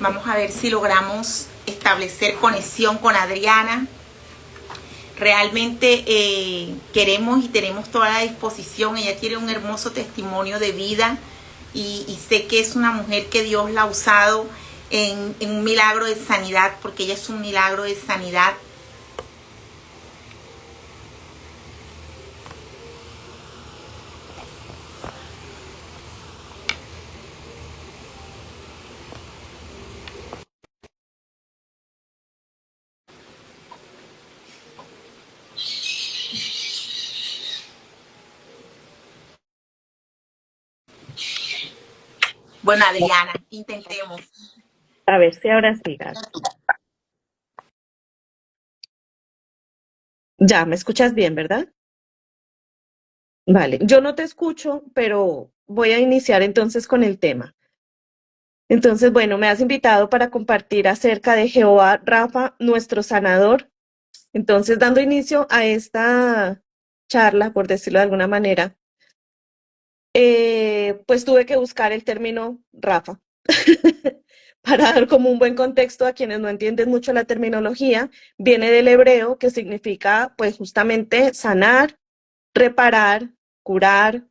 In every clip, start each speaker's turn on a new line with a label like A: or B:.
A: Vamos a ver si logramos establecer conexión con Adriana. Realmente queremos y tenemos toda la disposición. Ella tiene un hermoso testimonio de vida y sé que es una mujer que Dios la ha usado en un milagro de sanidad, porque ella es un milagro de sanidad. Bueno, Adriana, intentemos.
B: A ver si ahora sí, Gaby. Ya, ¿me escuchas bien, verdad? Vale, yo no te escucho, pero voy a iniciar entonces con el tema. Entonces, bueno, me has invitado para compartir acerca de Jehová Rafa, nuestro sanador. Entonces, dando inicio a esta charla, por decirlo de alguna manera, pues tuve que buscar el término Rafa para dar como un buen contexto a quienes no entienden mucho la terminología. Viene del hebreo que significa pues justamente sanar, reparar, curar,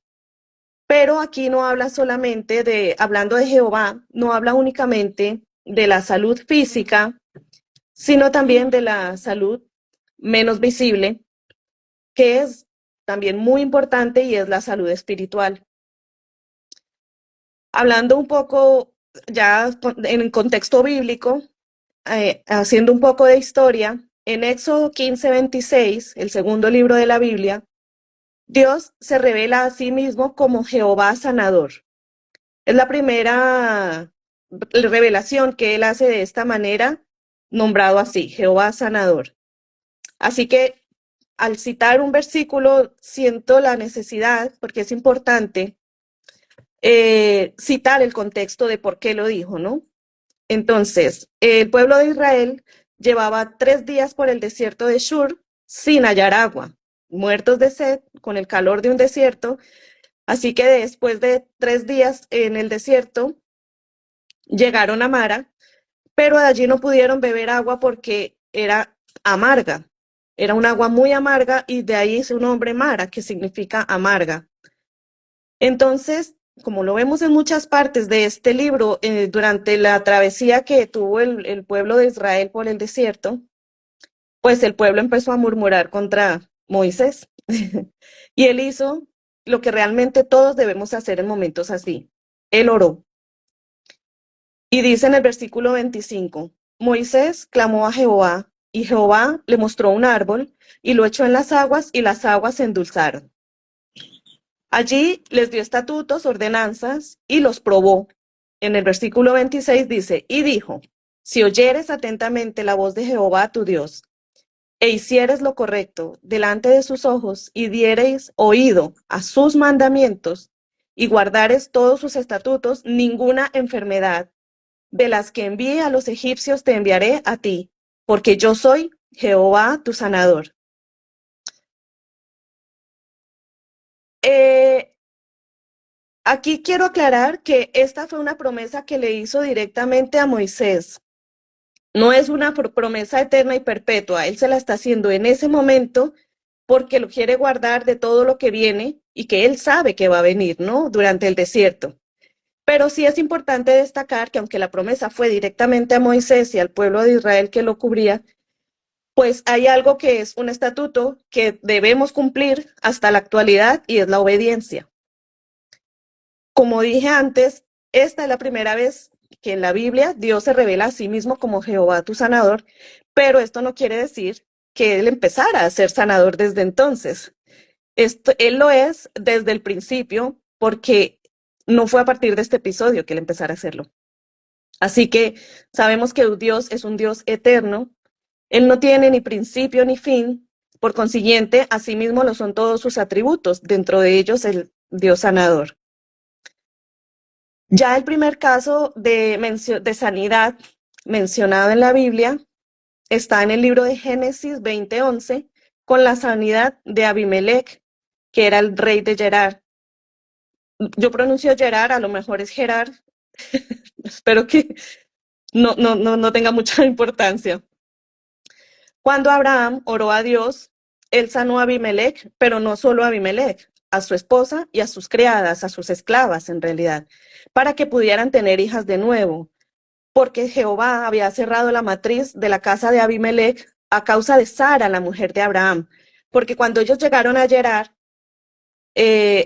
B: pero aquí no habla solamente de, hablando de Jehová, no habla únicamente de la salud física, sino también de la salud menos visible, que es también muy importante y es la salud espiritual. Hablando un poco ya en el contexto bíblico, haciendo un poco de historia, en Éxodo 15:26, el segundo libro de la Biblia, Dios se revela a sí mismo como Jehová sanador. Es la primera revelación que él hace de esta manera, nombrado así, Jehová sanador. Así que al citar un versículo, siento la necesidad, porque es importante, citar el contexto de por qué lo dijo, ¿no? Entonces, el pueblo de Israel llevaba 3 días por el desierto de Shur sin hallar agua, muertos de sed, con el calor de un desierto. Así que después de 3 días en el desierto, llegaron a Mara, pero de allí no pudieron beber agua porque era amarga. Era un agua muy amarga y de ahí su nombre Mara, que significa amarga. Entonces, como lo vemos en muchas partes de este libro, durante la travesía que tuvo el pueblo de Israel por el desierto, pues el pueblo empezó a murmurar contra Moisés. Y él hizo lo que realmente todos debemos hacer en momentos así. Él oró. Y dice en el versículo 25, Moisés clamó a Jehová, y Jehová le mostró un árbol, y lo echó en las aguas, y las aguas se endulzaron. Allí les dio estatutos, ordenanzas, y los probó. En el versículo 26 dice, y dijo, si oyeres atentamente la voz de Jehová tu Dios, e hicieres lo correcto delante de sus ojos, y diereis oído a sus mandamientos, y guardares todos sus estatutos, ninguna enfermedad de las que envíe a los egipcios te enviaré a ti, porque yo soy Jehová tu sanador. Eh, Aquí quiero aclarar que esta fue una promesa que le hizo directamente a Moisés. No es una promesa eterna y perpetua. Él se la está haciendo en ese momento porque lo quiere guardar de todo lo que viene y que él sabe que va a venir, ¿no? Durante el desierto. Pero sí es importante destacar que aunque la promesa fue directamente a Moisés y al pueblo de Israel que lo cubría, pues hay algo que es un estatuto que debemos cumplir hasta la actualidad y es la obediencia. Como dije antes, esta es la primera vez que en la Biblia Dios se revela a sí mismo como Jehová tu sanador, pero esto no quiere decir que Él empezara a ser sanador desde entonces. Él lo es desde el principio porque no fue a partir de este episodio que Él empezara a hacerlo. Así que sabemos que Dios es un Dios eterno. Él no tiene ni principio ni fin, por consiguiente, asimismo lo son todos sus atributos, dentro de ellos el Dios sanador. Ya el primer caso de sanidad mencionado en la Biblia está en el libro de Génesis 20:11, con la sanidad de Abimelech, que era el rey de Gerar. Yo pronuncio Gerar, a lo mejor es Gerar, espero que no tenga mucha importancia. Cuando Abraham oró a Dios, él sanó a Abimelech, pero no solo a Abimelech, a su esposa y a sus criadas, a sus esclavas en realidad, para que pudieran tener hijas de nuevo, porque Jehová había cerrado la matriz de la casa de Abimelech a causa de Sara, la mujer de Abraham, porque cuando ellos llegaron a Gerar,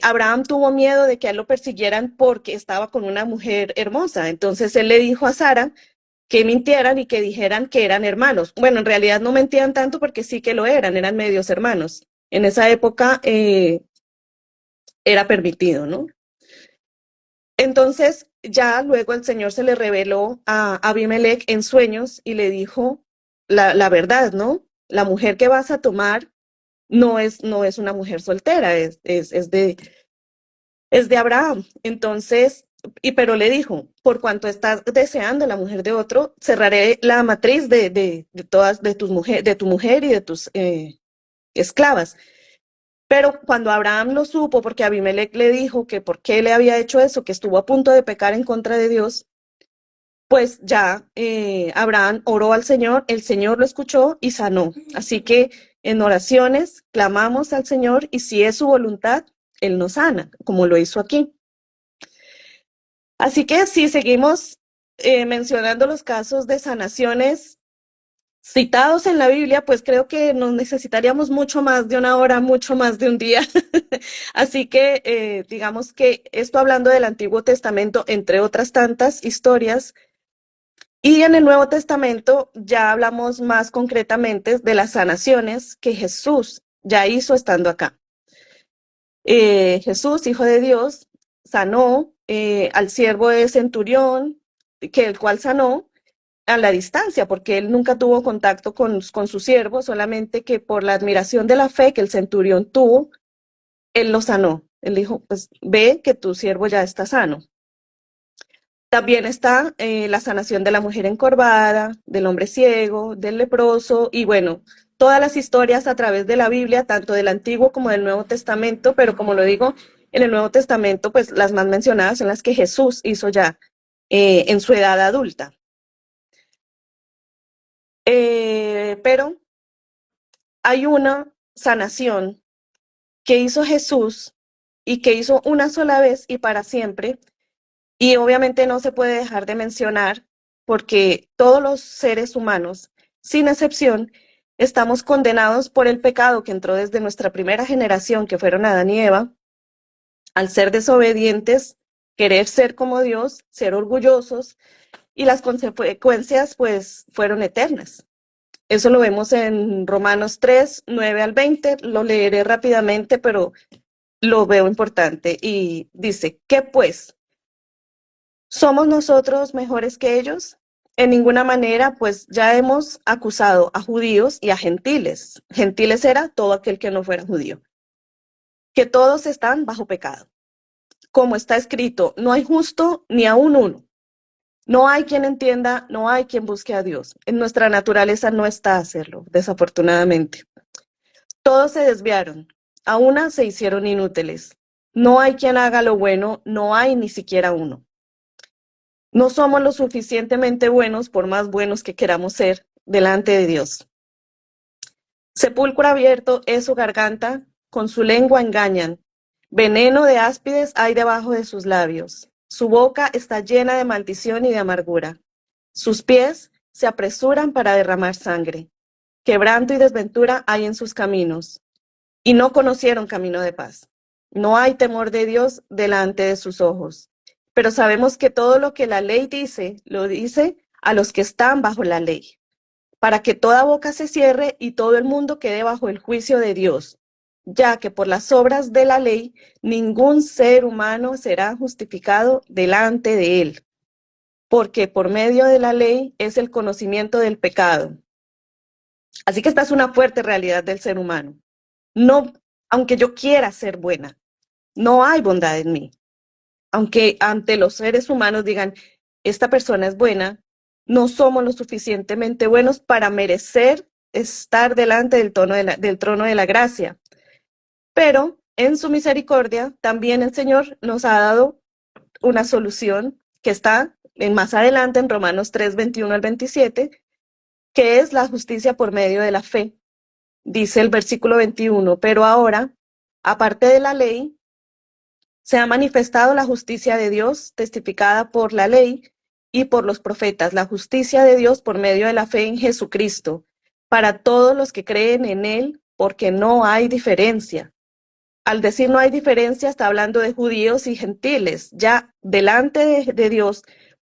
B: Abraham tuvo miedo de que a él lo persiguieran porque estaba con una mujer hermosa. Entonces él le dijo a Sara que mintieran y que dijeran que eran hermanos. Bueno, en realidad no mentían tanto porque sí que lo eran medios hermanos. En esa época era permitido, ¿no? Entonces ya luego el Señor se le reveló a Abimelech en sueños y le dijo la verdad, ¿no? La mujer que vas a tomar no es una mujer soltera, es de Abraham. Entonces, pero le dijo, por cuanto estás deseando la mujer de otro, cerraré la matriz de todas, de tu mujer y de tus esclavas. Pero cuando Abraham lo supo, porque Abimelech le dijo que por qué le había hecho eso, que estuvo a punto de pecar en contra de Dios, pues ya Abraham oró al Señor, el Señor lo escuchó y sanó. Así que en oraciones clamamos al Señor y si es su voluntad, Él nos sana, como lo hizo aquí. Así que si seguimos mencionando los casos de sanaciones citados en la Biblia, pues creo que nos necesitaríamos mucho más de una hora, mucho más de un día. Así que digamos que esto hablando del Antiguo Testamento, entre otras tantas historias, y en el Nuevo Testamento ya hablamos más concretamente de las sanaciones que Jesús ya hizo estando acá. Jesús, Hijo de Dios, sanó al siervo de Centurión, el cual sanó a la distancia, porque él nunca tuvo contacto con su siervo, solamente que por la admiración de la fe que el centurión tuvo, él lo sanó. Él dijo, pues ve que tu siervo ya está sano. También está la sanación de la mujer encorvada, del hombre ciego, del leproso, y bueno, todas las historias a través de la Biblia, tanto del Antiguo como del Nuevo Testamento, pero como lo digo, en el Nuevo Testamento, pues las más mencionadas son las que Jesús hizo ya en su edad adulta. Pero hay una sanación que hizo Jesús y que hizo una sola vez y para siempre, y obviamente no se puede dejar de mencionar porque todos los seres humanos, sin excepción, estamos condenados por el pecado que entró desde nuestra primera generación, que fueron Adán y Eva, al ser desobedientes, querer ser como Dios, ser orgullosos, y las consecuencias pues fueron eternas. Eso lo vemos en Romanos 3, 9 al 20, lo leeré rápidamente, pero lo veo importante. Y dice, ¿qué pues? ¿Somos nosotros mejores que ellos? En ninguna manera, pues ya hemos acusado a judíos y a gentiles. Gentiles era todo aquel que no fuera judío. Que todos están bajo pecado. Como está escrito, no hay justo ni aún uno. No hay quien entienda, no hay quien busque a Dios. En nuestra naturaleza no está hacerlo, desafortunadamente. Todos se desviaron, a una se hicieron inútiles. No hay quien haga lo bueno, no hay ni siquiera uno. No somos lo suficientemente buenos, por más buenos que queramos ser, delante de Dios. Sepulcro abierto es su garganta, con su lengua engañan. Veneno de áspides hay debajo de sus labios. Su boca está llena de maldición y de amargura. Sus pies se apresuran para derramar sangre. Quebranto y desventura hay en sus caminos. Y no conocieron camino de paz. No hay temor de Dios delante de sus ojos. Pero sabemos que todo lo que la ley dice, lo dice a los que están bajo la ley, para que toda boca se cierre y todo el mundo quede bajo el juicio de Dios, ya que por las obras de la ley ningún ser humano será justificado delante de él, porque por medio de la ley es el conocimiento del pecado. Así que esta es una fuerte realidad del ser humano. No, aunque yo quiera ser buena, no hay bondad en mí. Aunque ante los seres humanos digan, esta persona es buena, no somos lo suficientemente buenos para merecer estar delante del trono de la gracia. Pero en su misericordia, también el Señor nos ha dado una solución que está más adelante en Romanos 3, 21 al 27, que es la justicia por medio de la fe. Dice el versículo 21, pero ahora, aparte de la ley, se ha manifestado la justicia de Dios, testificada por la ley y por los profetas, la justicia de Dios por medio de la fe en Jesucristo, para todos los que creen en Él, porque no hay diferencia. Al decir no hay diferencia, está hablando de judíos y gentiles. Ya delante de Dios,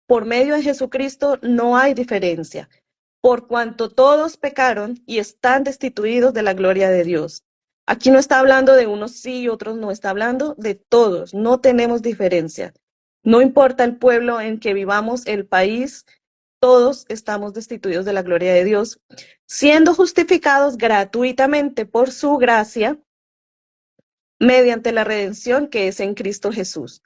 B: por medio de Jesucristo, no hay diferencia, por cuanto todos pecaron y están destituidos de la gloria de Dios. Aquí no está hablando de unos sí y otros no, está hablando de todos, no tenemos diferencia. No importa el pueblo en que vivamos, el país, todos estamos destituidos de la gloria de Dios, siendo justificados gratuitamente por su gracia, mediante la redención que es en Cristo Jesús.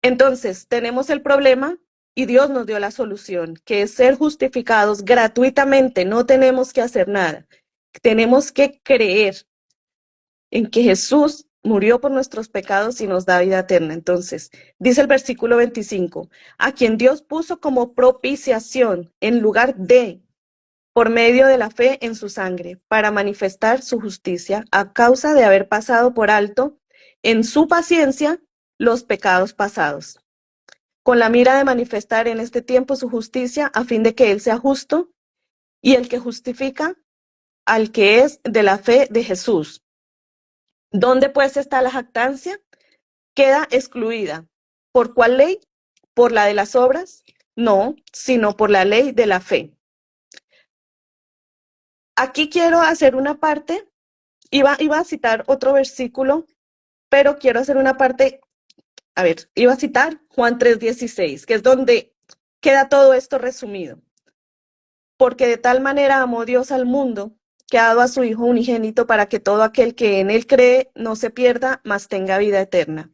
B: Entonces, tenemos el problema y Dios nos dio la solución, que es ser justificados gratuitamente, no tenemos que hacer nada. Tenemos que creer en que Jesús murió por nuestros pecados y nos da vida eterna. Entonces, dice el versículo 25, a quien Dios puso como propiciación en lugar de, por medio de la fe en su sangre, para manifestar su justicia a causa de haber pasado por alto en su paciencia los pecados pasados, con la mira de manifestar en este tiempo su justicia a fin de que Él sea justo y el que justifica al que es de la fe de Jesús. ¿Dónde pues está la jactancia? Queda excluida. ¿Por cuál ley? ¿Por la de las obras? No, sino por la ley de la fe. Aquí quiero hacer una parte, iba a citar otro versículo, pero quiero hacer una parte, iba a citar Juan 3:16, que es donde queda todo esto resumido. Porque de tal manera amó Dios al mundo, que ha dado a su Hijo unigénito para que todo aquel que en él cree no se pierda, mas tenga vida eterna.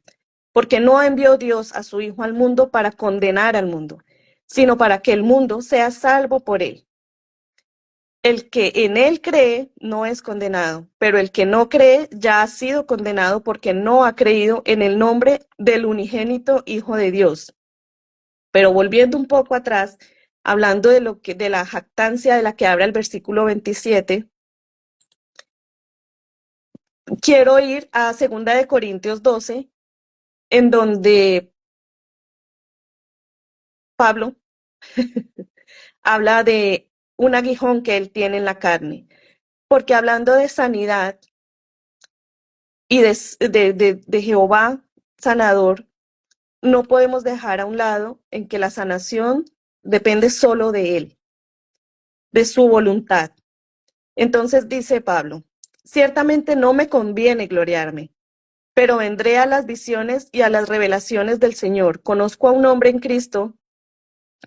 B: Porque no envió Dios a su Hijo al mundo para condenar al mundo, sino para que el mundo sea salvo por él. El que en él cree no es condenado, pero el que no cree ya ha sido condenado porque no ha creído en el nombre del unigénito Hijo de Dios. Pero volviendo un poco atrás, hablando de la jactancia de la que habla el versículo 27, quiero ir a 2 de Corintios 12, en donde Pablo habla de un aguijón que él tiene en la carne, porque hablando de sanidad y de Jehová sanador, no podemos dejar a un lado en que la sanación depende solo de él, de su voluntad. Entonces dice Pablo, ciertamente no me conviene gloriarme, pero vendré a las visiones y a las revelaciones del Señor. Conozco a un hombre en Cristo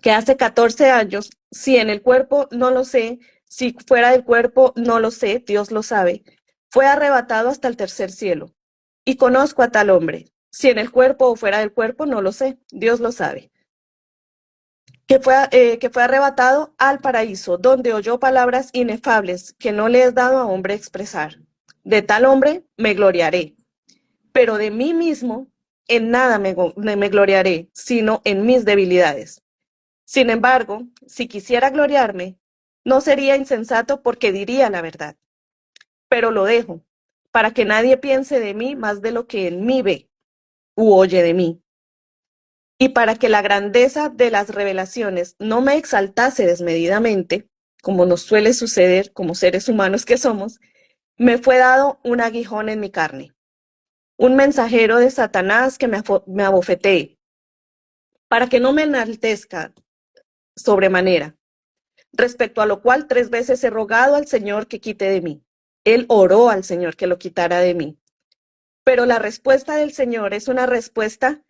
B: que hace 14 años, si en el cuerpo no lo sé, si fuera del cuerpo no lo sé, Dios lo sabe, fue arrebatado hasta el tercer cielo. Y conozco a tal hombre, si en el cuerpo o fuera del cuerpo no lo sé, Dios lo sabe. Que fue arrebatado al paraíso, donde oyó palabras inefables que no le es dado a hombre expresar. De tal hombre me gloriaré, pero de mí mismo en nada me gloriaré, sino en mis debilidades. Sin embargo, si quisiera gloriarme, no sería insensato porque diría la verdad. Pero lo dejo, para que nadie piense de mí más de lo que en mí ve u oye de mí. Y para que la grandeza de las revelaciones no me exaltase desmedidamente, como nos suele suceder como seres humanos que somos, me fue dado un aguijón en mi carne, un mensajero de Satanás que me abofetee, para que no me enaltezca sobremanera, respecto a lo cual 3 veces he rogado al Señor que quite de mí. Él oró al Señor que lo quitara de mí. Pero la respuesta del Señor es una respuesta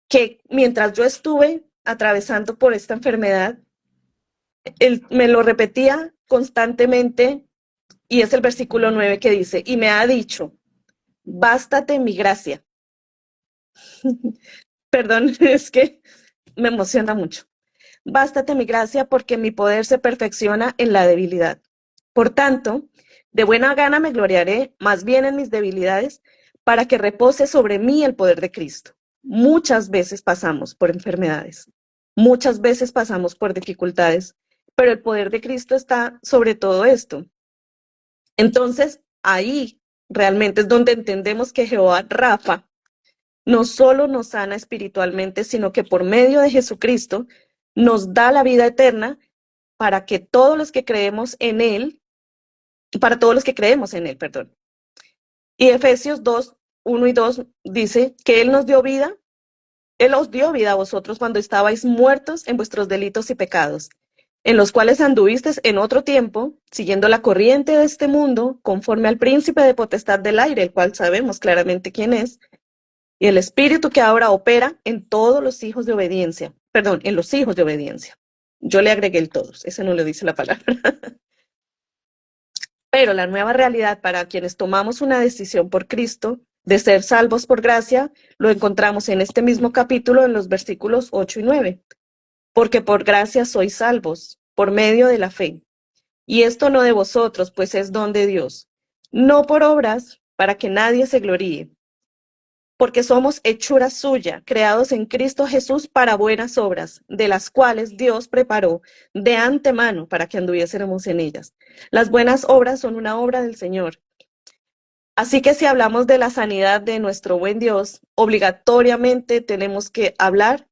B: que mientras yo estuve atravesando por esta enfermedad, Él me lo repetía constantemente y es el versículo 9 que dice, y me ha dicho, bástate mi gracia. Perdón, es que me emociona mucho. Bástate mi gracia porque mi poder se perfecciona en la debilidad. Por tanto, de buena gana me gloriaré más bien en mis debilidades para que repose sobre mí el poder de Cristo. Muchas veces pasamos por enfermedades. Muchas veces pasamos por dificultades, pero el poder de Cristo está sobre todo esto. Entonces, ahí realmente es donde entendemos que Jehová Rafa no solo nos sana espiritualmente, sino que por medio de Jesucristo nos da la vida eterna para que todos los que creemos en Él, para todos los que creemos en Él, perdón. Y Efesios 2, 1 y 2 dice que Él nos dio vida, Él os dio vida a vosotros cuando estabais muertos en vuestros delitos y pecados, en los cuales anduvisteis en otro tiempo, siguiendo la corriente de este mundo, conforme al príncipe de potestad del aire, el cual sabemos claramente quién es, y el espíritu que ahora opera en todos los hijos de obediencia, perdón, en los hijos de obediencia. Yo le agregué el todos, ese no le dice la palabra. Pero la nueva realidad para quienes tomamos una decisión por Cristo de ser salvos por gracia, lo encontramos en este mismo capítulo en los versículos 8 y 9. Porque por gracia sois salvos, por medio de la fe. Y esto no de vosotros, pues es don de Dios. No por obras, para que nadie se gloríe. Porque somos hechura suya, creados en Cristo Jesús para buenas obras, de las cuales Dios preparó de antemano para que anduviésemos en ellas. Las buenas obras son una obra del Señor. Así que si hablamos de la sanidad de nuestro buen Dios, obligatoriamente tenemos que hablar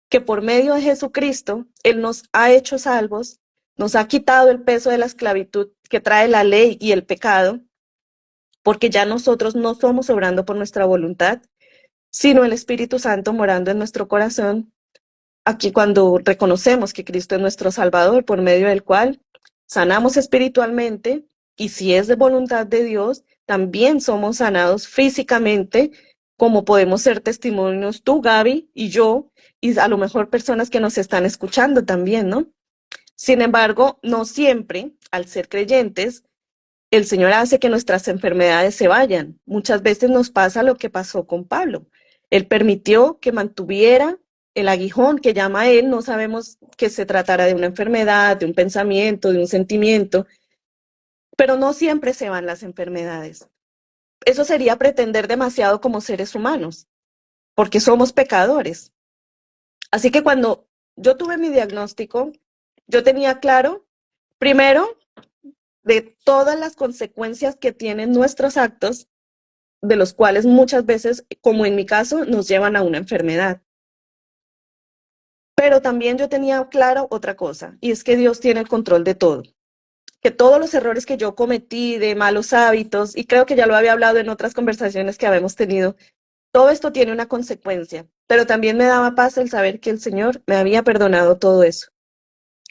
B: que por medio de Jesucristo, Él nos ha hecho salvos, nos ha quitado el peso de la esclavitud que trae la ley y el pecado, porque ya nosotros no somos obrando por nuestra voluntad, sino el Espíritu Santo morando en nuestro corazón, aquí cuando reconocemos que Cristo es nuestro Salvador, por medio del cual sanamos espiritualmente, y si es de voluntad de Dios, también somos sanados físicamente, como podemos ser testimonios tú, Gaby, y yo, y a lo mejor personas que nos están escuchando también, ¿no? Sin embargo, no siempre, al ser creyentes, el Señor hace que nuestras enfermedades se vayan. Muchas veces nos pasa lo que pasó con Pablo. Él permitió que mantuviera el aguijón que llama a él. No sabemos que se tratara de una enfermedad, de un pensamiento, de un sentimiento, pero no siempre se van las enfermedades. Eso sería pretender demasiado como seres humanos, porque somos pecadores. Así que cuando yo tuve mi diagnóstico, yo tenía claro, primero, de todas las consecuencias que tienen nuestros actos, de los cuales muchas veces, como en mi caso, nos llevan a una enfermedad. Pero también yo tenía claro otra cosa, y es que Dios tiene el control de todo. Que todos los errores que yo cometí de malos hábitos, y creo que ya lo había hablado en otras conversaciones que habíamos tenido, todo esto tiene una consecuencia, pero también me daba paz el saber que el Señor me había perdonado todo eso.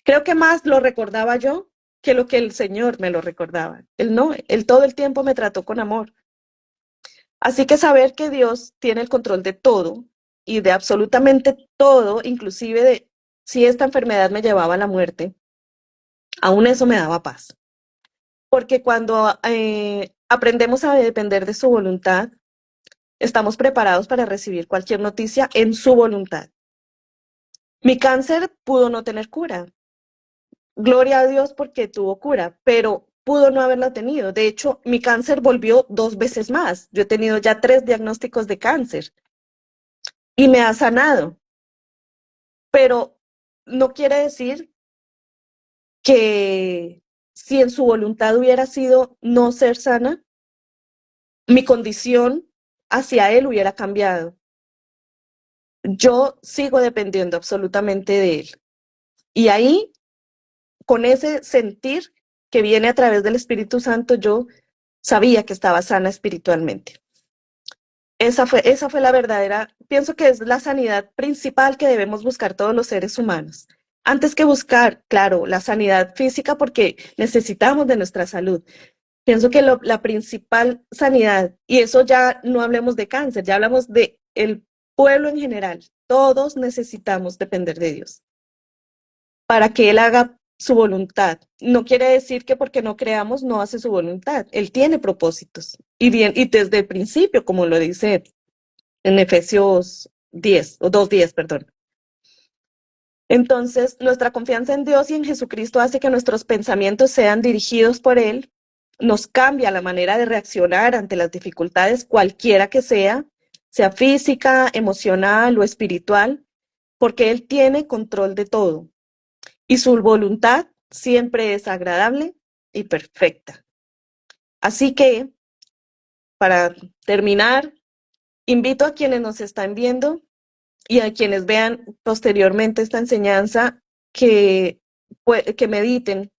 B: Creo que más lo recordaba yo que lo que el Señor me lo recordaba. Él no, Él todo el tiempo me trató con amor. Así que saber que Dios tiene el control de todo y de absolutamente todo, inclusive de si esta enfermedad me llevaba a la muerte, aún eso me daba paz. Porque cuando aprendemos a depender de su voluntad, estamos preparados para recibir cualquier noticia en su voluntad. Mi cáncer pudo no tener cura. Gloria a Dios porque tuvo cura, pero pudo no haberla tenido. De hecho, mi cáncer volvió 2 veces más. Yo he tenido ya 3 diagnósticos de cáncer y me ha sanado. Pero no quiere decir que si en su voluntad hubiera sido no ser sana, mi condición hacia él hubiera cambiado. Yo sigo dependiendo absolutamente de él. Y ahí, con ese sentir que viene a través del Espíritu Santo, yo sabía que estaba sana espiritualmente. Esa fue la verdadera, pienso que es la sanidad principal que debemos buscar todos los seres humanos. Antes que buscar, claro, la sanidad física porque necesitamos de nuestra salud. Pienso que la principal sanidad, y eso ya no hablemos de cáncer, ya hablamos de el pueblo en general. Todos necesitamos depender de Dios para que Él haga su voluntad. No quiere decir que porque no creamos no hace su voluntad. Él tiene propósitos. Y bien, y desde el principio, como lo dice en Efesios 10, o 2:10, perdón. Entonces, nuestra confianza en Dios y en Jesucristo hace que nuestros pensamientos sean dirigidos por Él, nos cambia la manera de reaccionar ante las dificultades, cualquiera que sea física, emocional o espiritual, porque Él tiene control de todo y su voluntad siempre es agradable y perfecta. Así que, para terminar, invito a quienes nos están viendo y a quienes vean posteriormente esta enseñanza que mediten,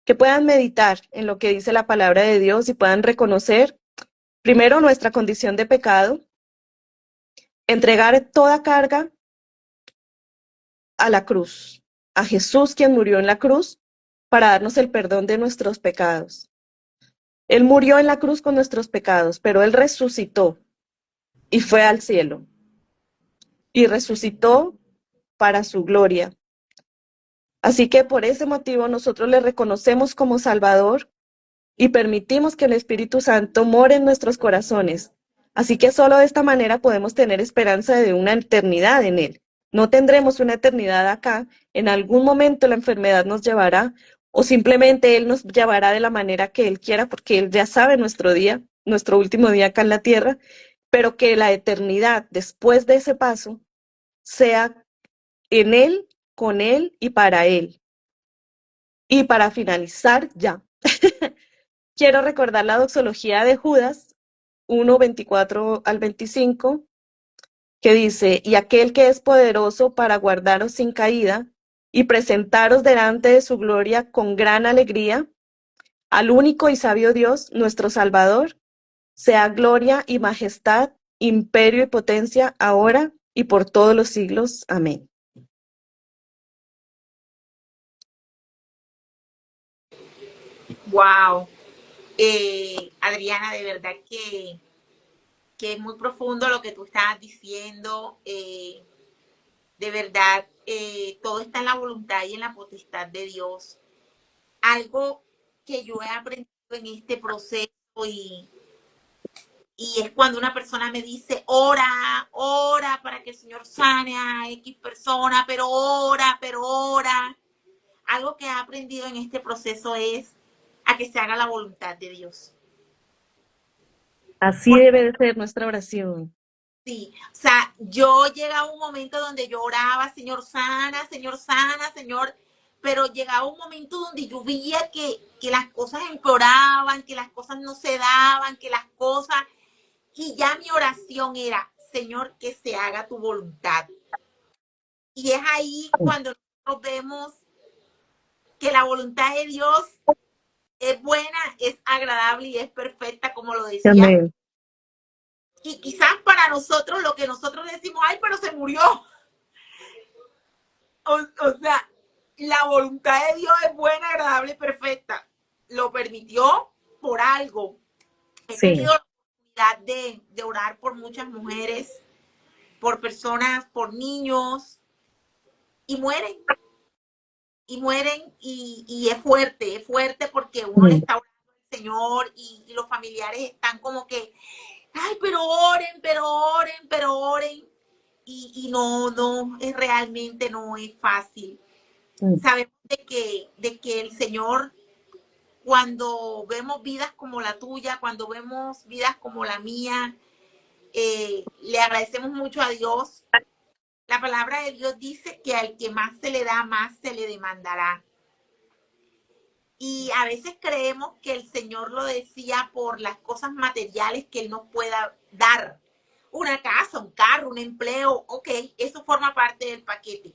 B: que puedan meditar en lo que dice la palabra de Dios y puedan reconocer primero nuestra condición de pecado, entregar toda carga a la cruz, a Jesús quien murió en la cruz para darnos el perdón de nuestros pecados. Él murió en la cruz con nuestros pecados, pero Él resucitó y fue al cielo y resucitó para su gloria. Así que por ese motivo nosotros le reconocemos como Salvador y permitimos que el Espíritu Santo more en nuestros corazones. Así que solo de esta manera podemos tener esperanza de una eternidad en Él. No tendremos una eternidad acá. En algún momento la enfermedad nos llevará o simplemente Él nos llevará de la manera que Él quiera porque Él ya sabe nuestro día, nuestro último día acá en la tierra, pero que la eternidad después de ese paso sea en Él, con Él y para Él. Y para finalizar ya, quiero recordar la doxología de Judas 1:24 al 25, que dice, y aquel que es poderoso para guardaros sin caída y presentaros delante de su gloria con gran alegría, al único y sabio Dios, nuestro Salvador, sea gloria y majestad, imperio y potencia, ahora y por todos los siglos. Amén.
A: Wow. Adriana, de verdad que es muy profundo lo que tú estabas diciendo. De verdad, todo está en la voluntad y en la potestad de Dios. Algo que yo he aprendido en este proceso y, y es cuando una persona me dice, ora, ora para que el Señor sane a X persona, pero ora, pero ora. Algo que he aprendido en este proceso es a que se haga la voluntad de Dios.
B: Así
A: Porque
B: debe de ser nuestra oración.
A: sí, o sea, yo llegaba un momento donde yo oraba, Señor sana, Señor, pero llegaba un momento donde yo veía que las cosas empeoraban, que las cosas no se daban, que las cosas, y ya mi oración era, Señor, que se haga tu voluntad. Y es ahí cuando nosotros vemos que la voluntad de Dios es buena, es agradable y es perfecta, como lo decía.
B: Amén.
A: Y quizás para nosotros lo que nosotros decimos, ay, pero se murió. O sea, la voluntad de Dios es buena, agradable y perfecta. Lo permitió por algo. He
B: Sí.
A: tenido la oportunidad de orar por muchas mujeres, por personas, por niños, y mueren, y es fuerte porque uno le
B: Mm.
A: está orando al Señor y los familiares están como que, ay, pero oren, pero oren, pero oren. Y no, no, es realmente no es fácil.
B: Mm.
A: Sabemos de que el Señor, cuando vemos vidas como la tuya, cuando vemos vidas como la mía, le agradecemos mucho a Dios. La palabra de Dios dice que al que más se le da, más se le demandará. Y a veces creemos que el Señor lo decía por las cosas materiales que Él nos pueda dar. Una casa, un carro, un empleo, ok, eso forma parte del paquete.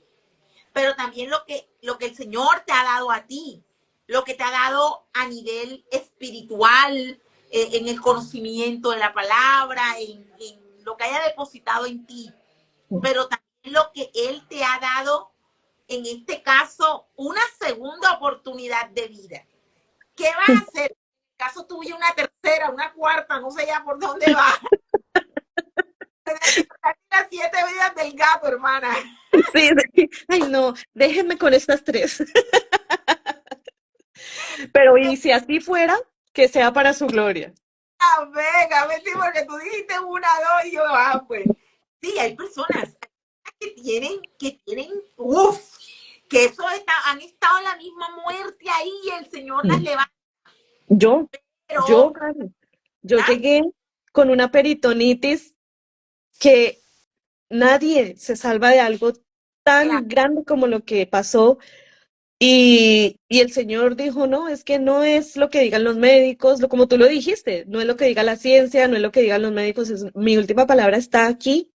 A: Pero también lo que el Señor te ha dado a ti, lo que te ha dado a nivel espiritual, en el conocimiento de la palabra, en lo que haya depositado en ti, pero también lo que Él te ha dado, en este caso, una segunda oportunidad de vida. ¿Qué vas a hacer? En el caso tuyo, una tercera, una cuarta, no sé ya por dónde va. Las 7 vidas del gato, hermana.
B: Sí, sí. Ay, no, déjenme con estas tres. Pero y si así fuera, que sea para su gloria.
A: Venga, sí, porque tú dijiste una, dos, y yo, pues. Sí, hay personas uff, que eso han estado en la misma muerte ahí y el Señor las
B: Mm.
A: levanta,
B: Yo,
A: pero,
B: Karen, yo
A: ¿ah?
B: llegué con una peritonitis que nadie se salva de algo
A: Claro,
B: tan grande como lo que pasó. Y el Señor dijo, no, es que no es lo que digan los médicos, como tú lo dijiste, no es lo que diga la ciencia, no es lo que digan los médicos, mi última palabra está aquí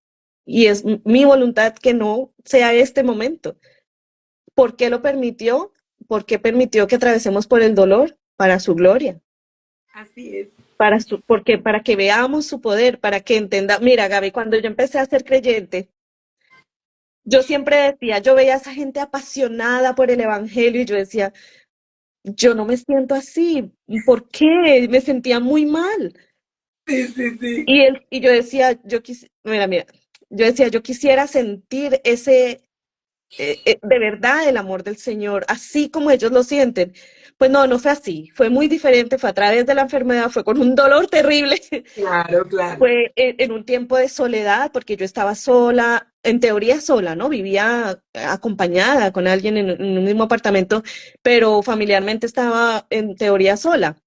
B: y es mi voluntad que no sea este momento. ¿Por qué lo permitió? ¿Por qué permitió que atravesemos por el dolor? Para su gloria,
A: así es.
B: porque para que veamos su poder, para que entenda. Mira, Gaby, cuando yo empecé a ser creyente, yo siempre decía, yo veía a esa gente apasionada por el evangelio y yo decía, yo no me siento así. ¿Por qué? Me sentía muy mal.
A: Sí, sí, sí.
B: Y yo decía, mira, yo decía, yo quisiera sentir ese, de verdad el amor del Señor, así como ellos lo sienten. Pues no, no fue así, fue muy diferente, fue a través de la enfermedad, fue con un dolor terrible,
A: Claro, claro.
B: fue en un tiempo de soledad, porque yo estaba sola, en teoría sola, ¿no? Vivía acompañada con alguien en un mismo apartamento, pero familiarmente estaba en teoría sola.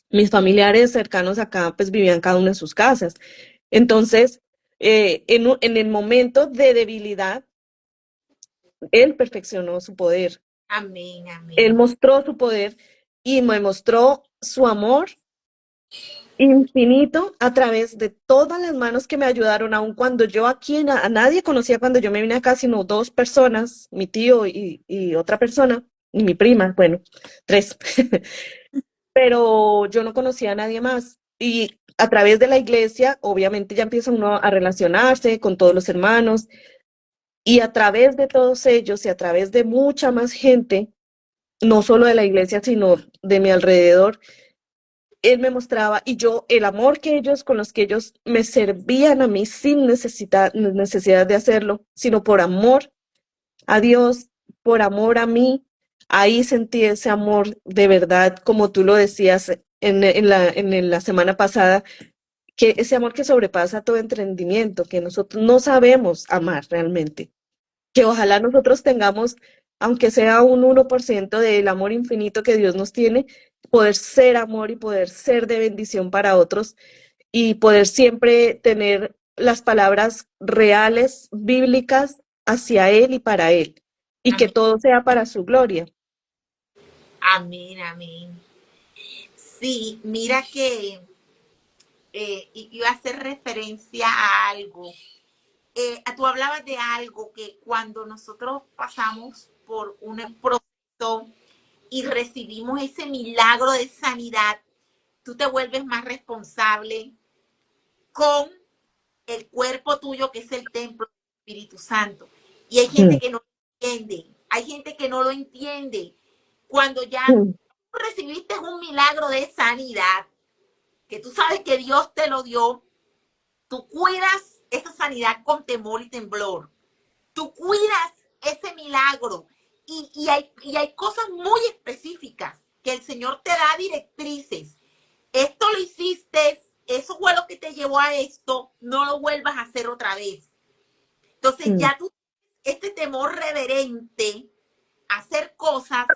B: Mis familiares cercanos acá pues vivían cada uno en sus casas. Entonces, en el momento de debilidad, él perfeccionó su poder,
A: Amén,
B: él
A: amén.
B: mostró su poder y me mostró su amor infinito a través de todas las manos que me ayudaron, aun cuando yo aquí a nadie conocía cuando yo me vine acá, sino dos personas, mi tío y otra persona, y mi prima, bueno, tres. Pero yo no conocía a nadie más. Y a través de la iglesia, obviamente ya empieza uno a relacionarse con todos los hermanos, y a través de todos ellos y a través de mucha más gente, no solo de la iglesia, sino de mi alrededor, él me mostraba y yo el amor que ellos, con los que ellos me servían a mí sin necesidad de hacerlo, sino por amor a Dios, por amor a mí. Ahí sentí ese amor de verdad, como tú lo decías en la semana pasada, que ese amor que sobrepasa todo entendimiento, que nosotros no sabemos amar realmente, que ojalá nosotros tengamos, aunque sea un 1% del amor infinito que Dios nos tiene, poder ser amor y poder ser de bendición para otros y poder siempre tener las palabras reales, bíblicas, hacia Él y para Él, y que
A: Amén,
B: todo sea para su gloria.
A: amén, amén. Sí, mira que iba a hacer referencia a algo. Tú hablabas de algo que cuando nosotros pasamos por un proceso y recibimos ese milagro de sanidad, tú te vuelves más responsable con el cuerpo tuyo, que es el templo del Espíritu Santo. Y hay gente
B: Mm,
A: que no lo entiende, hay gente que no lo entiende. Cuando ya
B: mm,
A: recibiste un milagro de sanidad, que tú sabes que Dios te lo dio, tú cuidas esa sanidad con temor y temblor. Tú cuidas ese milagro. Y hay cosas muy específicas que el Señor te da directrices. Esto lo hiciste, eso fue lo que te llevó a esto, no lo vuelvas a hacer otra vez. Entonces
B: mm.
A: ya tú, este temor reverente a hacer cosas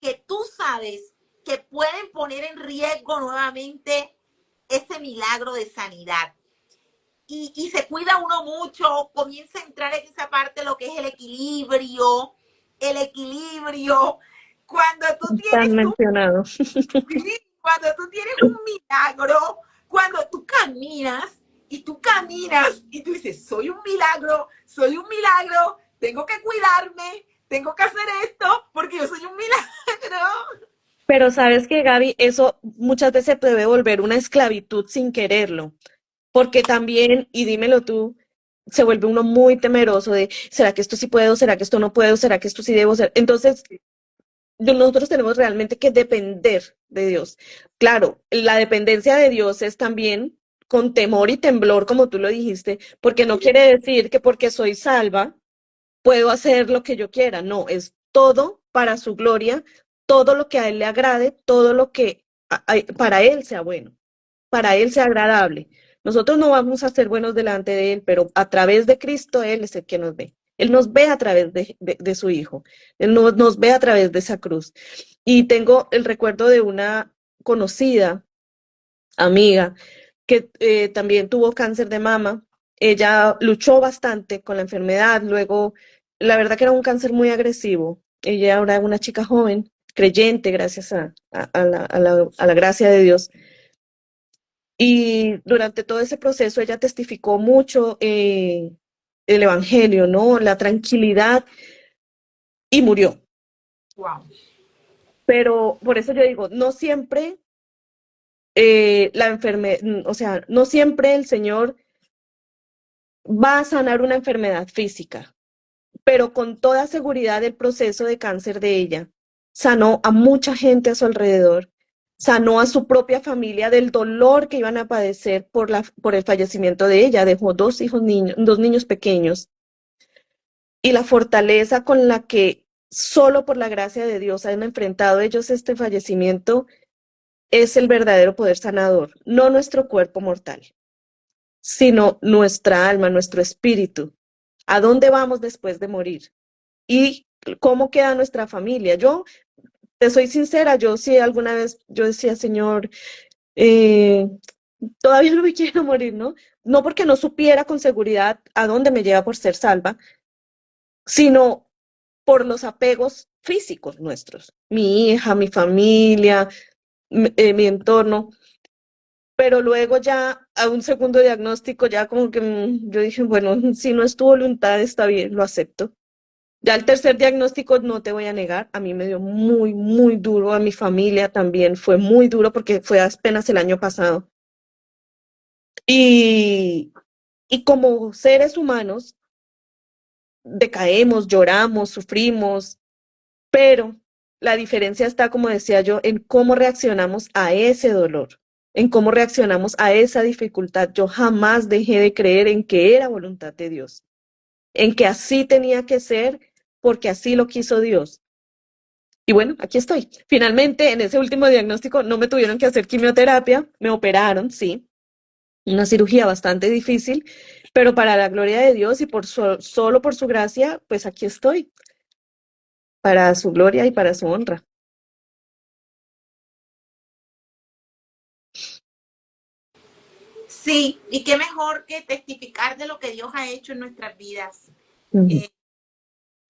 A: que tú sabes que pueden poner en riesgo nuevamente ese milagro de sanidad. Y se cuida uno mucho, comienza a entrar en esa parte lo que es el equilibrio. Cuando tú
B: Tan
A: tienes un,
B: mencionado.
A: cuando tú tienes un milagro, cuando tú caminas y tú dices, soy un milagro, tengo que cuidarme, tengo que hacer esto porque yo soy un milagro.
B: Pero sabes que, Gaby, eso muchas veces puede volver una esclavitud sin quererlo, porque también, y dímelo tú, se vuelve uno muy temeroso de, ¿será que esto sí puedo? ¿Será que esto no puedo? ¿Será que esto sí debo hacer? Entonces, nosotros tenemos realmente que depender de Dios. Claro, la dependencia de Dios es también con temor y temblor, como tú lo dijiste, porque no quiere decir que porque soy salva puedo hacer lo que yo quiera. No, es todo para su gloria, todo lo que a Él le agrade, todo lo que para Él sea bueno, para Él sea agradable. Nosotros no vamos a ser buenos delante de Él, pero a través de Cristo Él es el que nos ve. Él nos ve a través de su Hijo. Él nos ve a través de esa cruz. Y tengo el recuerdo de una conocida amiga que también tuvo cáncer de mama. Ella luchó bastante con la enfermedad, luego la verdad que era un cáncer muy agresivo. Ella ahora es una chica joven, creyente, gracias a la gracia de Dios. Y durante todo ese proceso ella testificó mucho el evangelio, ¿no? La tranquilidad y murió.
A: Wow.
B: Pero por eso yo digo, no siempre la enfermedad, o sea, no siempre el Señor va a sanar una enfermedad física, pero con toda seguridad el proceso de cáncer de ella sanó a mucha gente a su alrededor, sanó a su propia familia del dolor que iban a padecer por el fallecimiento de ella. Dejó dos hijos niños, dos niños pequeños, y la fortaleza con la que solo por la gracia de Dios han enfrentado ellos este fallecimiento es el verdadero poder sanador, no nuestro cuerpo mortal, sino nuestra alma, nuestro espíritu. ¿A dónde vamos después de morir? ¿Y cómo queda nuestra familia? Yo te soy sincera, yo sí alguna vez yo decía, Señor, eh, todavía no me quiero morir, ¿no? No porque no supiera con seguridad a dónde me lleva por ser salva, sino por los apegos físicos nuestros, mi hija, mi familia, mi entorno. Pero luego ya a un segundo diagnóstico, ya como que yo dije, bueno, si no es tu voluntad, está bien, lo acepto. Ya el tercer diagnóstico, no te voy a negar, a mí me dio muy, muy duro, a mi familia también fue muy duro porque fue apenas el año pasado. Y, y como seres humanos, decaemos, lloramos, sufrimos, pero la diferencia está, como decía yo, en cómo reaccionamos a ese dolor, en cómo reaccionamos a esa dificultad. Yo jamás dejé de creer en que era voluntad de Dios, en que así tenía que ser porque así lo quiso Dios. Y bueno, aquí estoy. Finalmente, en ese último diagnóstico no me tuvieron que hacer quimioterapia, me operaron, sí, una cirugía bastante difícil, pero para la gloria de Dios y solo por su gracia, pues aquí estoy, para su gloria y para su honra.
A: Sí, y qué mejor que testificar de lo que Dios ha hecho en nuestras vidas.
B: Ujú.
A: Eh,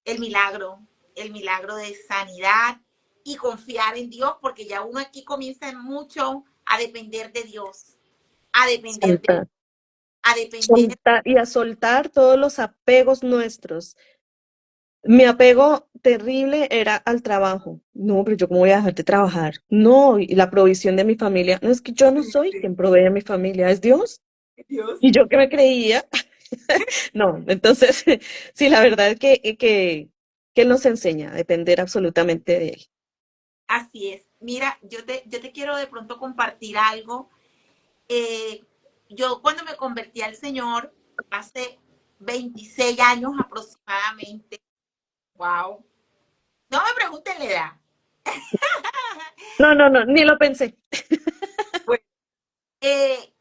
A: el milagro, el milagro de sanidad y confiar en Dios, porque ya uno aquí comienza mucho a depender de Dios, a depender de,
B: Soltar,
A: a depender.
B: soltar y a soltar todos los apegos nuestros. Mi apego terrible era al trabajo. No, pero yo cómo voy a dejar de trabajar. No, y la provisión de mi familia. No, es que yo no soy quien provee a mi familia, es Dios.
A: Dios.
B: Y yo que me creía. No, entonces, sí, la verdad es que Él nos enseña a depender absolutamente de Él.
A: Así es. Mira, yo te quiero de pronto compartir algo. Eh, yo cuando me convertí al Señor, hace 26 años aproximadamente, wow, no me pregunten la edad.
B: No, no, no, ni lo pensé.
A: Bueno, eh,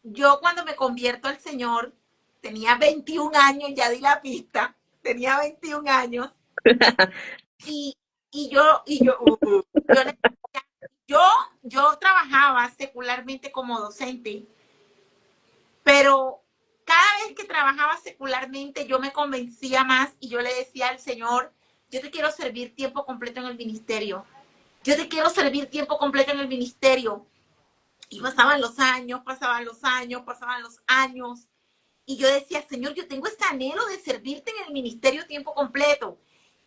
A: yo cuando me convierto al Señor, tenía 21 años, ya di la pista, tenía 21 años y, yo, le- yo, yo trabajaba secularmente como docente, pero cada vez que trabajaba secularmente yo me convencía más y yo le decía al Señor, yo te quiero servir tiempo completo en el ministerio, yo te quiero servir tiempo completo en el ministerio. Y pasaban los años, pasaban los años, pasaban los años. Y yo decía, Señor, yo tengo este anhelo de servirte en el ministerio tiempo completo.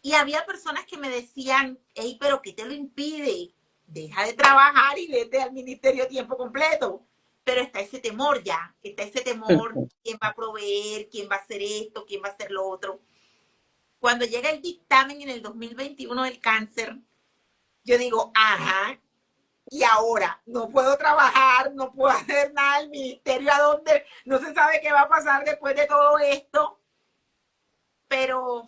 A: Y había personas que me decían, hey, pero ¿qué te lo impide? Deja de trabajar y vete al ministerio tiempo completo. Pero está ese temor ya, está ese temor, quién va a proveer, quién va a hacer esto, quién va a hacer lo otro. Cuando llega el dictamen en el 2021 del cáncer, yo digo, ajá, y ahora no puedo trabajar, no puedo hacer nada, el ministerio a dónde, no se sabe qué va a pasar después de todo esto, pero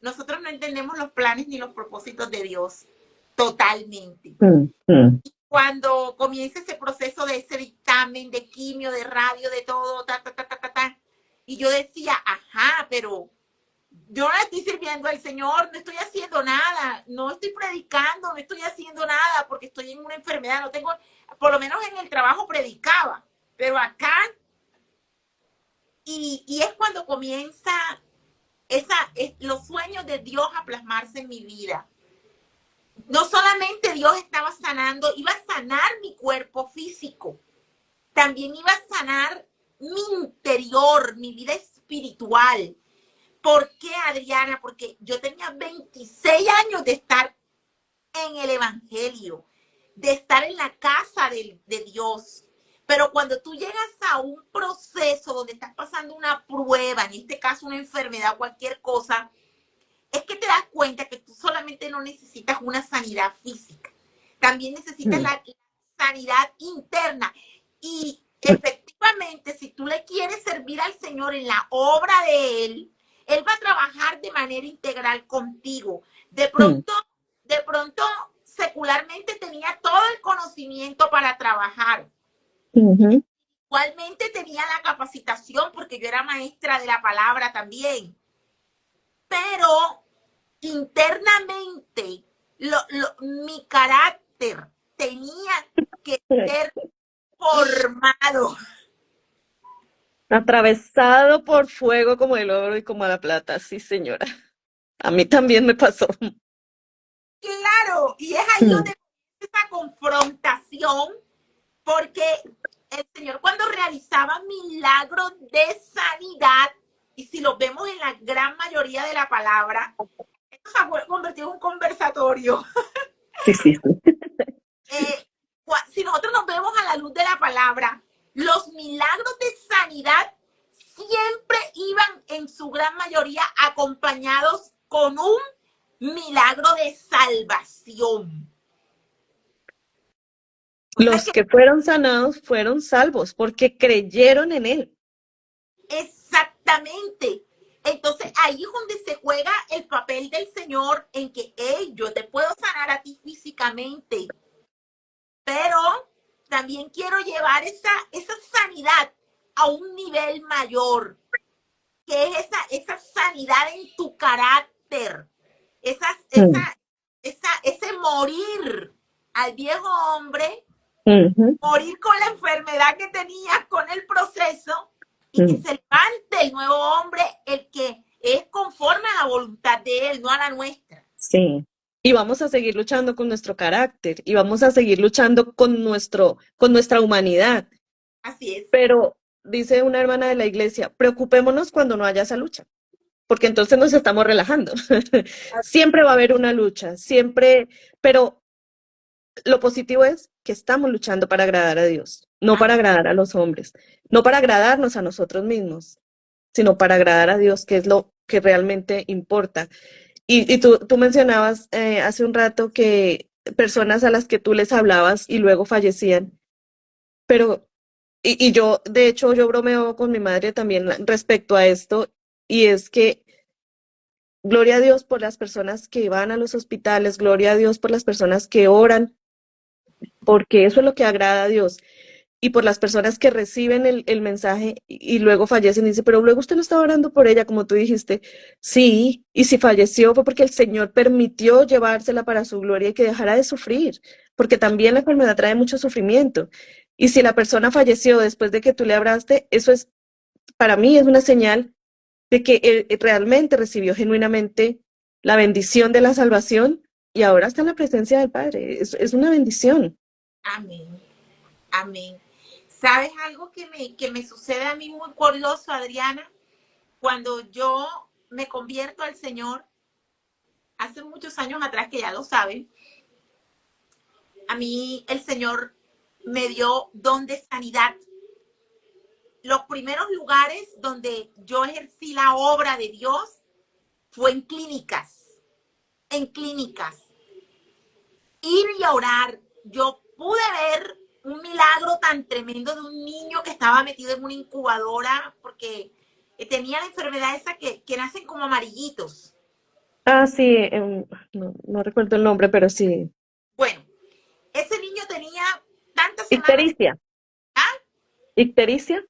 A: nosotros no entendemos los planes ni los propósitos de Dios totalmente.
B: Mm, mm.
A: Cuando comienza ese proceso de ese dictamen, de quimio, de radio, de todo, y yo decía, ajá, pero yo no le estoy sirviendo al Señor, no estoy haciendo nada, no estoy predicando, no estoy haciendo nada porque estoy en una enfermedad, no tengo, por lo menos en el trabajo predicaba, pero acá, y es cuando comienza los sueños de Dios a plasmarse en mi vida. No solamente Dios estaba sanando, iba a sanar mi cuerpo físico, también iba a sanar mi interior, mi vida espiritual. ¿Por qué, Adriana? Porque yo tenía 26 años de estar en el Evangelio, de estar en la casa de Dios. Pero cuando tú llegas a un proceso donde estás pasando una prueba, en este caso una enfermedad, cualquier cosa, es que te das cuenta que tú solamente no necesitas una sanidad física, también necesitas
B: Mm,
A: la sanidad interna. Y efectivamente, si tú le quieres servir al Señor en la obra de Él va a trabajar de manera integral contigo. De
B: mm,
A: pronto, de pronto, secularmente tenía todo el conocimiento para trabajar.
B: ujú.
A: Igualmente tenía la capacitación porque yo era maestra de la palabra también. Pero internamente mi carácter tenía que ser formado.
B: Atravesado por fuego como el oro y como la plata, sí, señora. A mí también me pasó.
A: Claro, y es ahí
B: Mm,
A: donde esa confrontación, porque el Señor cuando realizaba milagros de sanidad, y si lo vemos en la gran mayoría de la palabra, esto se ha convertido en un conversatorio.
B: sí, sí, sí.
A: eh, si nosotros nos vemos a la luz de la palabra, los milagros de sanidad siempre iban en su gran mayoría acompañados con un milagro de salvación. O sea
B: Los
A: que
B: que fueron sanados fueron salvos porque creyeron en él.
A: exactamente. Entonces ahí es donde se juega el papel del Señor en que hey, yo te puedo sanar a ti físicamente, pero también quiero llevar esa sanidad a un nivel mayor, que es esa sanidad en tu carácter, esa,
B: Mm,
A: esa, ese morir al viejo hombre,
B: ujú,
A: morir con la enfermedad que tenías, con el proceso, y que
B: mm,
A: se levante el nuevo hombre, el que es conforme a la voluntad de él, no a la nuestra.
B: sí. Y vamos a seguir luchando con nuestro carácter y vamos a seguir luchando con nuestra humanidad.
A: Así es.
B: Pero dice una hermana de la iglesia, preocupémonos cuando no haya esa lucha, porque entonces nos estamos relajando. Siempre va a haber una lucha, siempre, pero lo positivo es que estamos luchando para agradar a Dios, no para
A: Amén.
B: agradar a los hombres, no para agradarnos a nosotros mismos, sino para agradar a Dios, que es lo que realmente importa. Y tú mencionabas hace un rato que personas a las que tú les hablabas y luego fallecían, pero, y yo, de hecho, yo bromeo con mi madre también respecto a esto, y es que gloria a Dios por las personas que van a los hospitales, gloria a Dios por las personas que oran, porque eso es lo que agrada a Dios. Y por las personas que reciben el mensaje y luego fallecen, y dice, pero luego usted no estaba orando por ella, como tú dijiste. Sí, y si falleció fue porque el Señor permitió llevársela para su gloria y que dejara de sufrir, porque también la enfermedad trae mucho sufrimiento. Y si la persona falleció después de que tú le hablaste, eso es, para mí, es una señal de que él realmente recibió genuinamente la bendición de la salvación y ahora está en la presencia del Padre. Es una bendición.
A: Amén. Amén. ¿Sabes algo que me sucede a mí muy curioso, Adriana? Cuando yo me convierto al Señor, hace muchos años atrás, que ya lo saben, a mí el Señor me dio don de sanidad. Los primeros lugares donde yo ejercí la obra de Dios fue en clínicas, en clínicas. Ir y orar. Yo pude ver un milagro tan tremendo de un niño que estaba metido en una incubadora porque tenía la enfermedad esa que nacen como amarillitos.
B: Ah, sí, no recuerdo el nombre, pero sí.
A: Bueno, ese niño tenía tantas semanas,
B: Ictericia,
A: ¿ah?
B: ictericia,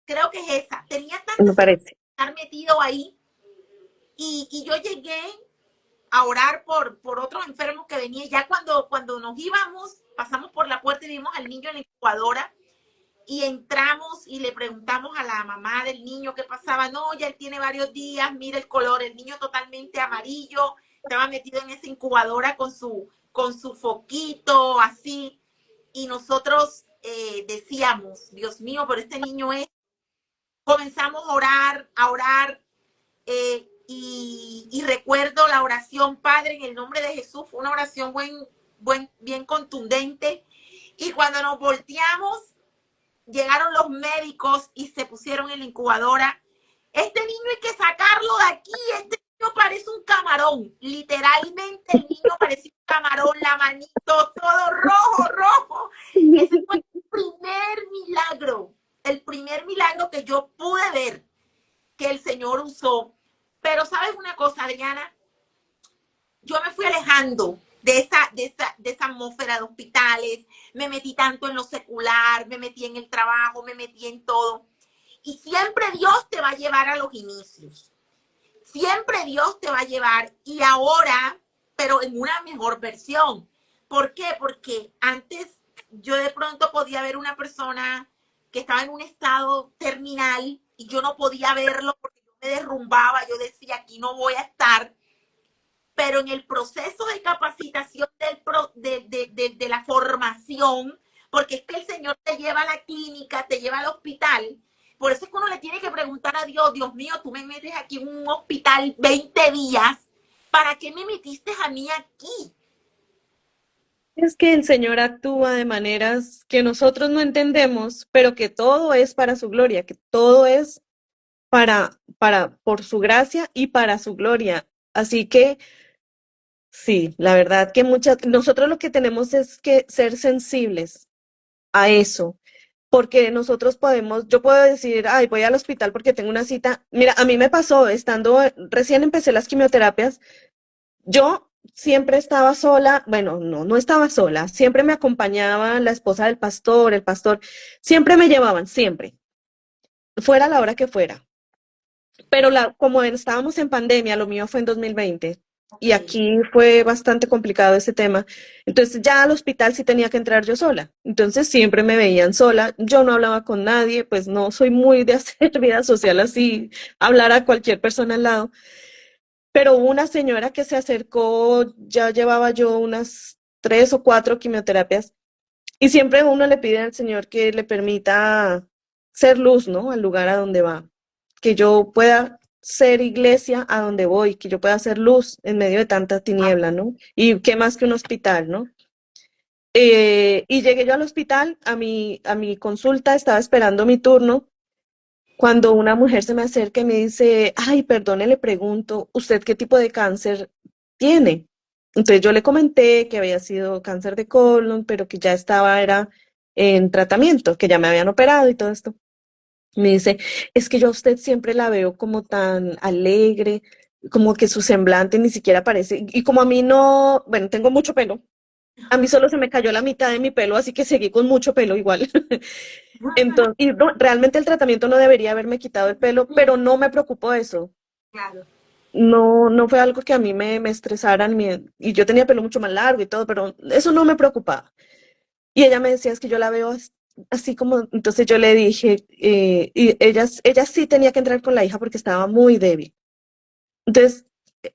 A: Creo que es esa, tenía
B: me
A: tantas semanas
B: parece.
A: de estar metido ahí y yo llegué a orar por otros enfermos que venían. Ya cuando nos íbamos, pasamos por la puerta y vimos al niño en la incubadora y entramos y le preguntamos a la mamá del niño qué pasaba. No, ya él tiene varios días, mira el color, el niño totalmente amarillo, estaba metido en esa incubadora con su foquito, así. Y nosotros decíamos, Dios mío, pero este niño es... Comenzamos a orar, y recuerdo la oración, Padre, en el nombre de Jesús, fue una oración bien contundente. Y cuando nos volteamos, llegaron los médicos y se pusieron en la incubadora. Este niño hay que sacarlo de aquí, este niño parece un camarón, literalmente el niño parecía un camarón, la manito, todo rojo, rojo. Ese fue el primer milagro que yo pude ver que el Señor usó. Pero sabes una cosa, Adriana, yo me fui alejando de esa atmósfera de hospitales, me metí tanto en lo secular, me metí en el trabajo, me metí en todo. Y siempre Dios te va a llevar a los inicios. Siempre Dios te va a llevar, y ahora, pero en una mejor versión. ¿Por qué? Porque antes yo de pronto podía ver una persona que estaba en un estado terminal y yo no podía verlo porque yo me derrumbaba, yo decía, aquí no voy a estar. Pero en el proceso de capacitación de la formación, porque es que el Señor te lleva a la clínica, te lleva al hospital, por eso es que uno le tiene que preguntar a Dios, Dios mío, tú me metes aquí en un hospital 20 días, ¿para qué me metiste a mí aquí?
B: Es que el Señor actúa de maneras que nosotros no entendemos, pero que todo es para su gloria, que todo es por su gracia y para su gloria. Así que sí, la verdad que nosotros lo que tenemos es que ser sensibles a eso, porque nosotros yo puedo decir, ay, voy al hospital porque tengo una cita. Mira, a mí me pasó, recién empecé las quimioterapias, yo siempre estaba sola, bueno, no estaba sola, siempre me acompañaba la esposa del pastor, el pastor, siempre me llevaban, siempre, fuera la hora que fuera. Pero como estábamos en pandemia, lo mío fue en 2020 y
A: Okay.
B: aquí fue bastante complicado ese tema. Entonces ya al hospital sí tenía que entrar yo sola. Entonces siempre me veían sola. Yo no hablaba con nadie, pues no soy muy de hacer vida social así, hablar a cualquier persona al lado. Pero hubo una señora que se acercó, ya llevaba yo unas 3 o 4 quimioterapias y siempre uno le pide al Señor que le permita ser luz, ¿no? Al lugar a donde va, que yo pueda ser iglesia a donde voy, que yo pueda ser luz en medio de tanta tiniebla, ¿no? Y qué más que un hospital, ¿no? Y llegué yo al hospital, a mi consulta, estaba esperando mi turno, cuando una mujer se me acerca y me dice, ay, perdone, le pregunto, ¿usted qué tipo de cáncer tiene? Entonces yo le comenté que había sido cáncer de colon, pero que ya era en tratamiento, que ya me habían operado y todo esto. Me dice, es que yo a usted siempre la veo como tan alegre, como que su semblante ni siquiera parece, y como a mí no, bueno, tengo mucho pelo, a mí solo se me cayó la mitad de mi pelo, así que seguí con mucho pelo igual. Entonces, realmente el tratamiento no debería haberme quitado el pelo, pero no me preocupó eso.
A: Claro.
B: No, no fue algo que a mí me estresara, y yo tenía pelo mucho más largo y todo, pero eso no me preocupaba. Y ella me decía, es que yo la veo así como, entonces yo le dije, y ella sí tenía que entrar con la hija porque estaba muy débil. Entonces,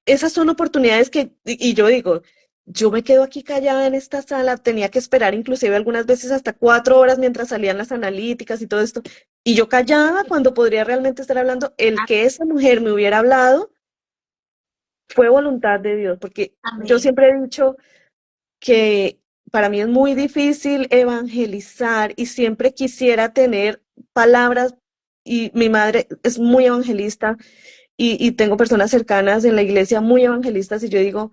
B: esas son oportunidades y yo digo, yo me quedo aquí callada en esta sala, tenía que esperar inclusive algunas veces hasta 4 horas mientras salían las analíticas y todo esto, y yo callada cuando podría realmente estar hablando. El que esa mujer me hubiera hablado fue voluntad de Dios, porque yo
A: Amén.
B: siempre he dicho que para mí es muy difícil evangelizar y siempre quisiera tener palabras, y mi madre es muy evangelista y tengo personas cercanas en la iglesia muy evangelistas y yo digo,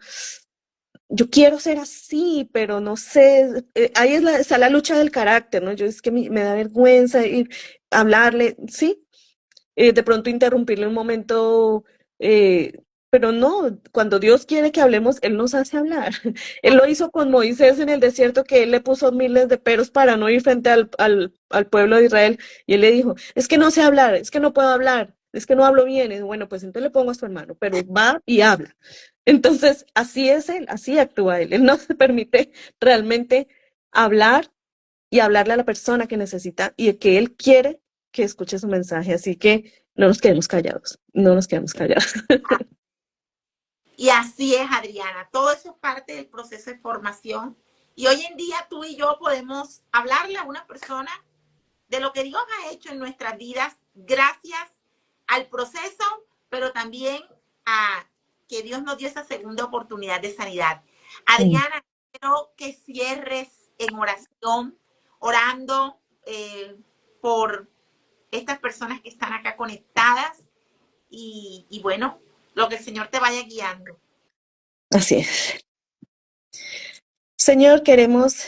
B: yo quiero ser así, pero no sé, ahí está la lucha del carácter, ¿no? Yo es que me da vergüenza ir a hablarle, sí, de pronto interrumpirle un momento, eh, pero no, cuando Dios quiere que hablemos, Él nos hace hablar. Él lo hizo con Moisés en el desierto, que Él le puso miles de peros para no ir frente al pueblo de Israel, y Él le dijo, es que no sé hablar, es que no puedo hablar, es que no hablo bien. Y bueno, pues entonces le pongo a su hermano, pero va y habla. Entonces, así es Él, así actúa Él. Él no se permite realmente hablar y hablarle a la persona que necesita y que Él quiere que escuche su mensaje. Así que no nos quedemos callados, no nos quedemos callados.
A: Y así es, Adriana. Todo eso es parte del proceso de formación. Y hoy en día tú y yo podemos hablarle a una persona de lo que Dios ha hecho en nuestras vidas gracias al proceso, pero también a que Dios nos dio esa segunda oportunidad de sanidad. Adriana, quiero que cierres en oración, orando por estas personas que están acá conectadas y bueno, lo que el Señor te vaya guiando.
B: Así es. Señor, queremos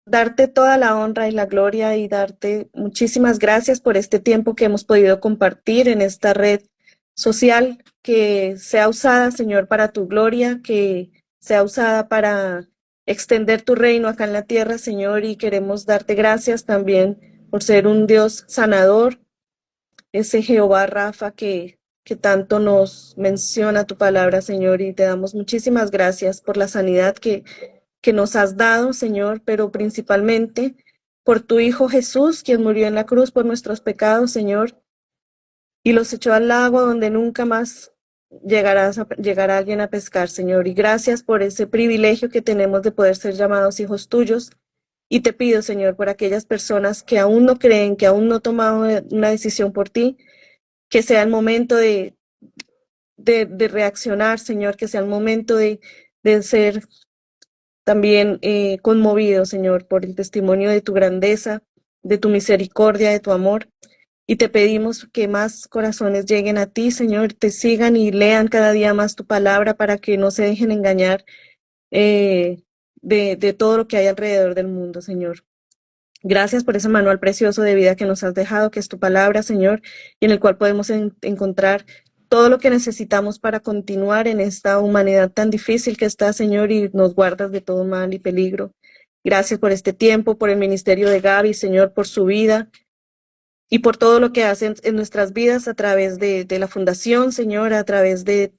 B: darte toda la honra y la gloria y darte muchísimas gracias por este tiempo que hemos podido compartir en esta red social, que sea usada, Señor, para tu gloria, que sea usada para extender tu reino acá en la tierra, Señor, y queremos darte gracias también por ser un Dios sanador, ese Jehová Rafa que tanto nos menciona tu palabra, Señor, y te damos muchísimas gracias por la sanidad que nos has dado, Señor, pero principalmente por tu Hijo Jesús, quien murió en la cruz por nuestros pecados, Señor, y los echó al lago donde nunca más llegará alguien a pescar, Señor. Y gracias por ese privilegio que tenemos de poder ser llamados hijos tuyos. Y te pido, Señor, por aquellas personas que aún no creen, que aún no han tomado una decisión por ti, que sea el momento de reaccionar, Señor, que sea el momento de ser también conmovido, Señor, por el testimonio de tu grandeza, de tu misericordia, de tu amor. Y te pedimos que más corazones lleguen a ti, Señor, te sigan y lean cada día más tu palabra para que no se dejen engañar de todo lo que hay alrededor del mundo, Señor. Gracias por ese manual precioso de vida que nos has dejado, que es tu palabra, Señor, y en el cual podemos encontrar todo lo que necesitamos para continuar en esta humanidad tan difícil que está, Señor, y nos guardas de todo mal y peligro. Gracias por este tiempo, por el ministerio de Gaby, Señor, por su vida y por todo lo que hacen en nuestras vidas a través de la fundación, Señor, a través de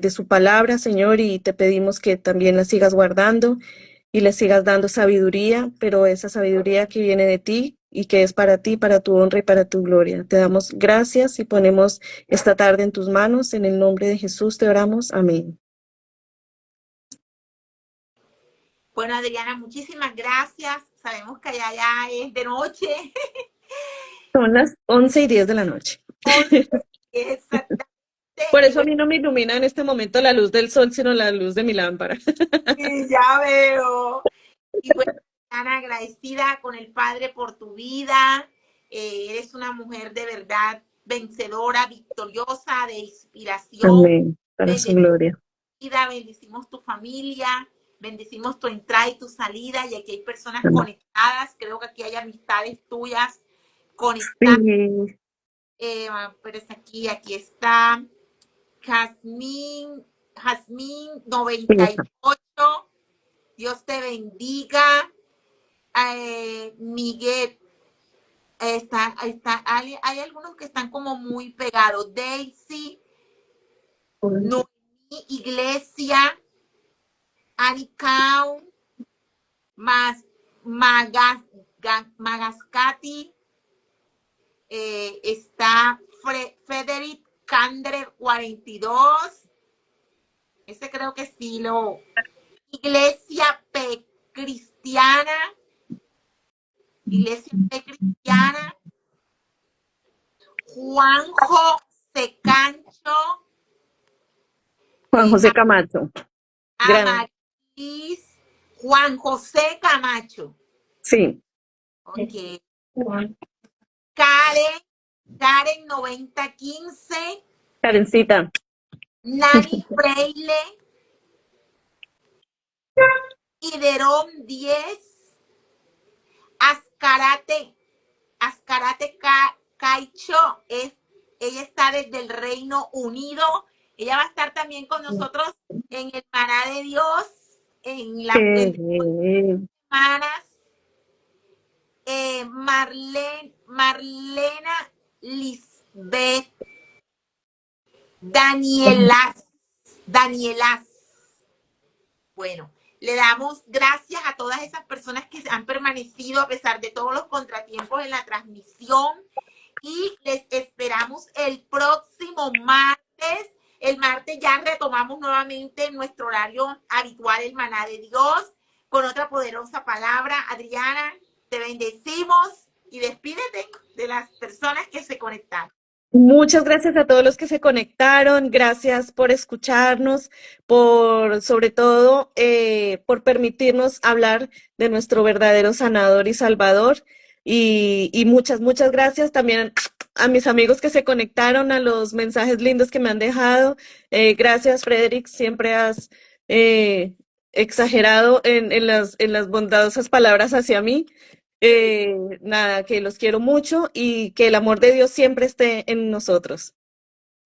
B: su palabra, Señor, y te pedimos que también la sigas guardando y le sigas dando sabiduría, pero esa sabiduría que viene de ti y que es para ti, para tu honra y para tu gloria. Te damos gracias y ponemos esta tarde en tus manos. En el nombre de Jesús te oramos. Amén.
A: Bueno, Adriana, muchísimas gracias. Sabemos que allá ya es de noche.
B: Son las 11:10 de la noche.
A: 11, exactamente.
B: Por
A: Y
B: eso a
A: bueno,
B: mí no me ilumina en este momento la luz del sol, sino la luz de mi lámpara.
A: sí, ya veo. Y bueno, Ana, agradecida con el Padre por tu vida. Eres una mujer de verdad vencedora, victoriosa, de inspiración.
B: Amén. Para su
A: Bendecida,
B: gloria.
A: bendecimos tu familia, bendecimos tu entrada y tu salida. Y aquí hay personas
B: Amén.
A: conectadas. Creo que aquí hay amistades tuyas conectadas.
B: Sí.
A: Pero es aquí está Jazmín
B: Sí.
A: 98. Dios te bendiga. Miguel, hay algunos que están como muy pegados. Daisy, Noemí Iglesia, Aricao, Magascati, está Frederick Candre 42. Ese creo que sí lo. Iglesia P. Cristiana. Iglesia P. Cristiana. Juanjo Secancho.
B: Juan José Camacho. Gran.
A: Amarilis. Juan José Camacho.
B: Sí.
A: Ok. Karen 9015.
B: Karencita.
A: Nani Freile. Iderón 10. Ascarate Caicho, ella está desde el Reino Unido. Ella va a estar también con nosotros en el Maná de Dios, en las semanas. Marlena Lisbeth Danielas. Bueno, Le damos gracias a todas esas personas que han permanecido a pesar de todos los contratiempos en la transmisión y les esperamos el próximo martes. El martes ya retomamos nuevamente nuestro horario habitual, el maná de Dios, con otra poderosa palabra. Adriana, te bendecimos y despídete de las personas que se conectaron.
B: Muchas gracias a todos los que se conectaron, gracias por escucharnos, por sobre todo por permitirnos hablar de nuestro verdadero sanador y salvador. Y muchas, muchas gracias también a mis amigos que se conectaron, a los mensajes lindos que me han dejado. Gracias, Frederick, siempre has exagerado en las bondadosas palabras hacia mí. Nada, que los quiero mucho y que el amor de Dios siempre esté en nosotros.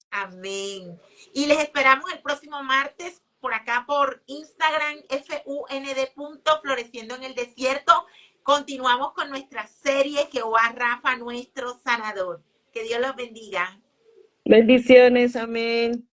A: Amén. Y les esperamos el próximo martes por acá por Instagram, FUND.floreciendo en el desierto. Continuamos con nuestra serie Jehová Rafa, nuestro sanador. Que Dios los bendiga.
B: Bendiciones, amén.